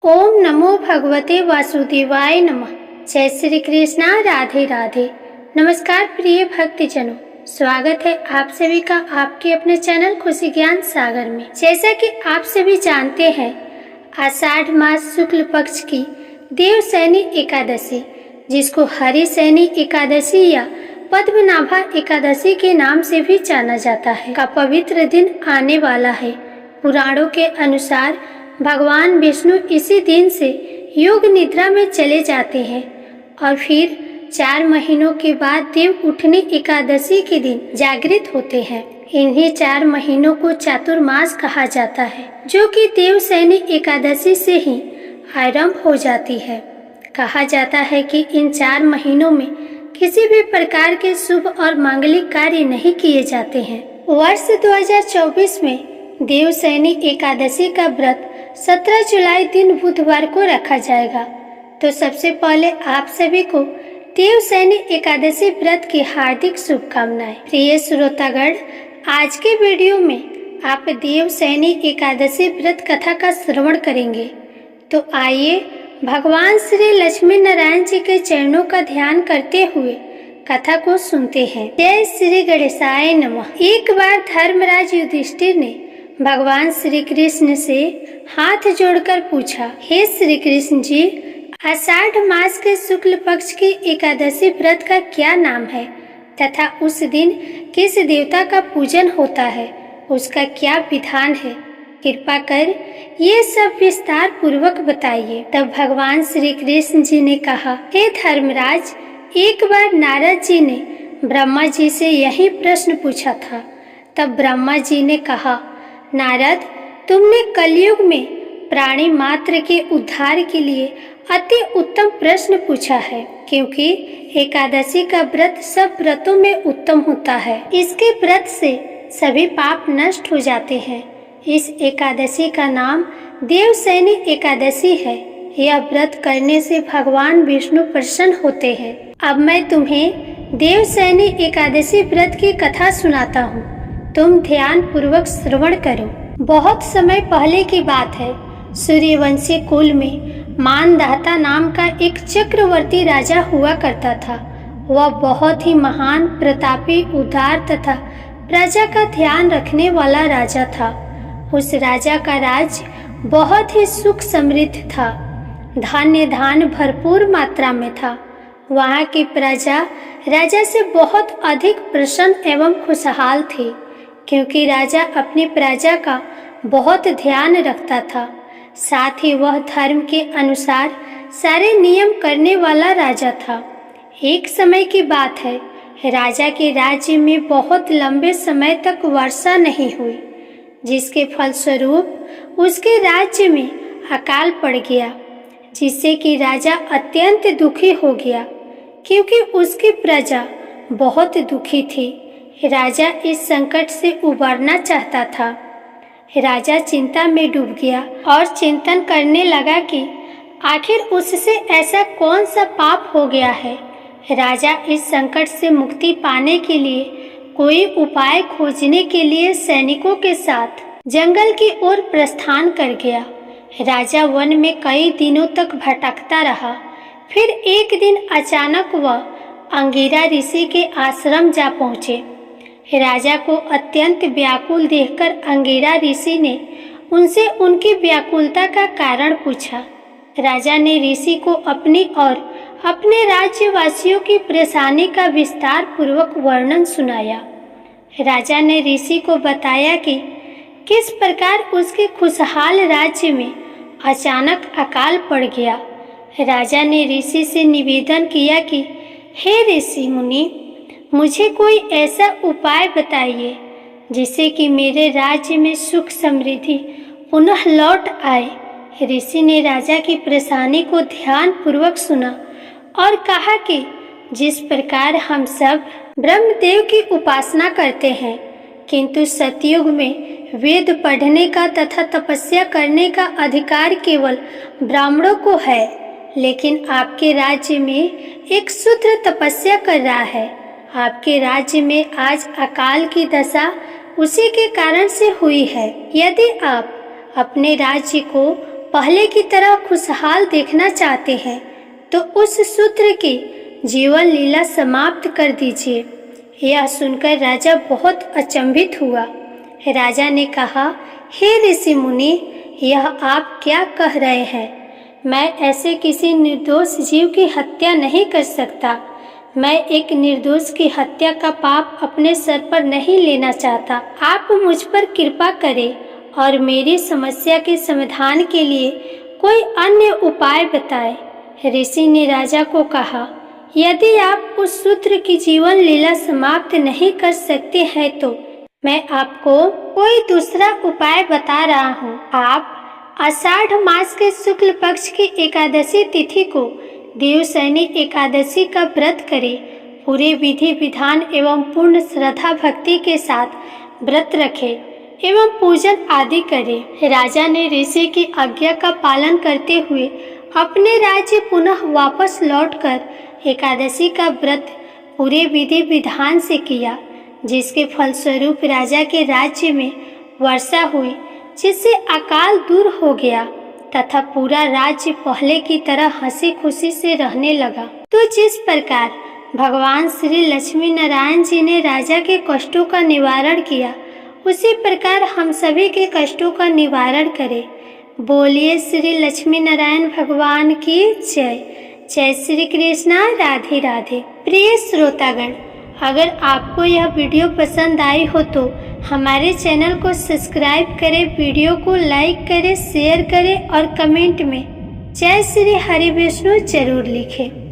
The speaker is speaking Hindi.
ओम नमो भगवते वासुदेवाय नमः। जय श्री कृष्णा, राधे राधे। नमस्कार प्रिय भक्तजनों, स्वागत है आप सभी का आपके अपने चैनल खुशी ज्ञान सागर में। जैसा कि आप सभी जानते हैं, आषाढ़ मास शुक्ल पक्ष की देवशयनी एकादशी, जिसको हरिशयनी एकादशी या पद्मनाभा एकादशी के नाम से भी जाना जाता है, का पवित्र दिन आने वाला है। पुराणों के अनुसार भगवान विष्णु इसी दिन से योग निद्रा में चले जाते हैं और फिर 4 महीनों के बाद देव उठनी एकादशी के दिन जागृत होते हैं। इन्हीं 4 महीनों को चातुर्मास कहा जाता है, जो कि देवशयनी एकादशी से ही आरंभ हो जाती है। कहा जाता है कि इन 4 महीनों में किसी भी प्रकार के शुभ और मांगलिक कार्य नहीं किए जाते हैं। वर्ष 2024 में देवशयनी एकादशी का व्रत 17 जुलाई दिन बुधवार को रखा जाएगा। तो सबसे पहले आप सभी को देवशयनी एकादशी व्रत की हार्दिक शुभकामनाएं। प्रिय श्रोतागण, आज के वीडियो में आप देवशयनी एकादशी व्रत कथा का श्रवण करेंगे। तो आइए भगवान श्री लक्ष्मी नारायण जी के चरणों का ध्यान करते हुए कथा को सुनते हैं। जय श्री गणेशाय नमः। एक बार धर्मराज युधिष्ठिर ने भगवान श्री कृष्ण से हाथ जोड़कर पूछा, हे श्री कृष्ण जी, आषाढ़ मास के शुक्ल पक्ष की एकादशी व्रत का क्या नाम है तथा उस दिन किस देवता का पूजन होता है, उसका क्या विधान है? कृपा कर ये सब विस्तार पूर्वक बताइए। तब भगवान श्री कृष्ण जी ने कहा, हे धर्मराज, एक बार नारद जी ने ब्रह्मा जी से यही प्रश्न पूछा था। तब ब्रह्मा जी ने कहा, नारद, तुमने कलयुग में प्राणी मात्र के उद्धार के लिए अति उत्तम प्रश्न पूछा है, क्योंकि एकादशी का व्रत सब व्रतों में उत्तम होता है। इसके व्रत से सभी पाप नष्ट हो जाते हैं। इस एकादशी का नाम देवशयनी एकादशी है। यह व्रत करने से भगवान विष्णु प्रसन्न होते हैं। अब मैं तुम्हें देवशयनी एकादशी व्रत की कथा सुनाता हूँ। तुम ध्यान पूर्वक श्रवण करो। बहुत समय पहले की बात है। सूर्यवंशी कुल में मानधाता नाम का एक चक्रवर्ती राजा हुआ करता था। वह बहुत ही महान, प्रतापी, उदार तथा प्रजा का ध्यान रखने वाला राजा था। उस राजा का राज्य बहुत ही सुख समृद्ध था। धान्य धान भरपूर मात्रा में था। वहाँ की प्रजा राजा से बहुत अधिक प्रसन्न एवं खुशहाल थी, क्योंकि राजा अपनी प्रजा का बहुत ध्यान रखता था। साथ ही वह धर्म के अनुसार सारे नियम करने वाला राजा था। एक समय की बात है, राजा के राज्य में बहुत लंबे समय तक वर्षा नहीं हुई, जिसके फलस्वरूप उसके राज्य में अकाल पड़ गया, जिससे कि राजा अत्यंत दुखी हो गया, क्योंकि उसकी प्रजा बहुत दुखी थी। राजा इस संकट से उबरना चाहता था। राजा चिंता में डूब गया और चिंतन करने लगा कि आखिर उससे ऐसा कौन सा पाप हो गया है। राजा इस संकट से मुक्ति पाने के लिए कोई उपाय खोजने के लिए सैनिकों के साथ जंगल की ओर प्रस्थान कर गया। राजा वन में कई दिनों तक भटकता रहा। फिर एक दिन अचानक वह अंगिरा ऋषि के आश्रम जा पहुँचे। राजा को अत्यंत व्याकुल देखकर अंगिरा ऋषि ने उनसे उनकी व्याकुलता का कारण पूछा। राजा ने ऋषि को अपनी और अपने राज्यवासियों की परेशानी का विस्तार पूर्वक वर्णन सुनाया। राजा ने ऋषि को बताया कि किस प्रकार उसके खुशहाल राज्य में अचानक अकाल पड़ गया। राजा ने ऋषि से निवेदन किया कि हे ऋषि मुनि, मुझे कोई ऐसा उपाय बताइए जिससे कि मेरे राज्य में सुख समृद्धि पुनः लौट आए। ऋषि ने राजा की परेशानी को ध्यान पूर्वक सुना और कहा कि जिस प्रकार हम सब ब्रह्मदेव की उपासना करते हैं, किंतु सतयुग में वेद पढ़ने का तथा तपस्या करने का अधिकार केवल ब्राह्मणों को है, लेकिन आपके राज्य में एक शूद्र तपस्या कर रहा है। आपके राज्य में आज अकाल की दशा उसी के कारण से हुई है। यदि आप अपने राज्य को पहले की तरह खुशहाल देखना चाहते हैं तो उस शूद्र की जीवन लीला समाप्त कर दीजिए। यह सुनकर राजा बहुत अचंभित हुआ। राजा ने कहा, हे ऋषि मुनि, यह आप क्या कह रहे हैं? मैं ऐसे किसी निर्दोष जीव की हत्या नहीं कर सकता। मैं एक निर्दोष की हत्या का पाप अपने सर पर नहीं लेना चाहता। आप मुझ पर कृपा करें और मेरी समस्या के समाधान के लिए कोई अन्य उपाय बताएं। ऋषि ने राजा को कहा, यदि आप उस शूद्र की जीवन लीला समाप्त नहीं कर सकते हैं तो मैं आपको कोई दूसरा उपाय बता रहा हूँ। आप आषाढ़ मास के शुक्ल पक्ष की एकादशी तिथि को देवशयनी एकादशी का व्रत करें। पूरे विधि विधान एवं पूर्ण श्रद्धा भक्ति के साथ व्रत रखें एवं पूजन आदि करें। राजा ने ऋषि की आज्ञा का पालन करते हुए अपने राज्य पुनः वापस लौटकर एकादशी का व्रत पूरे विधि विधान से किया, जिसके फलस्वरूप राजा के राज्य में वर्षा हुई, जिससे अकाल दूर हो गया तथा पूरा राज्य पहले की तरह हंसी खुशी से रहने लगा। तो जिस प्रकार भगवान श्री लक्ष्मी नारायण जी ने राजा के कष्टों का निवारण किया, उसी प्रकार हम सभी के कष्टों का निवारण करें। बोलिए श्री लक्ष्मी नारायण भगवान की जय। जय श्री कृष्णा। राधे राधे। प्रिय श्रोतागण, अगर आपको यह वीडियो पसंद आई हो तो हमारे चैनल को सब्सक्राइब करें, वीडियो को लाइक करें, शेयर करें और कमेंट में जय श्री हरि विष्णु जरूर लिखें।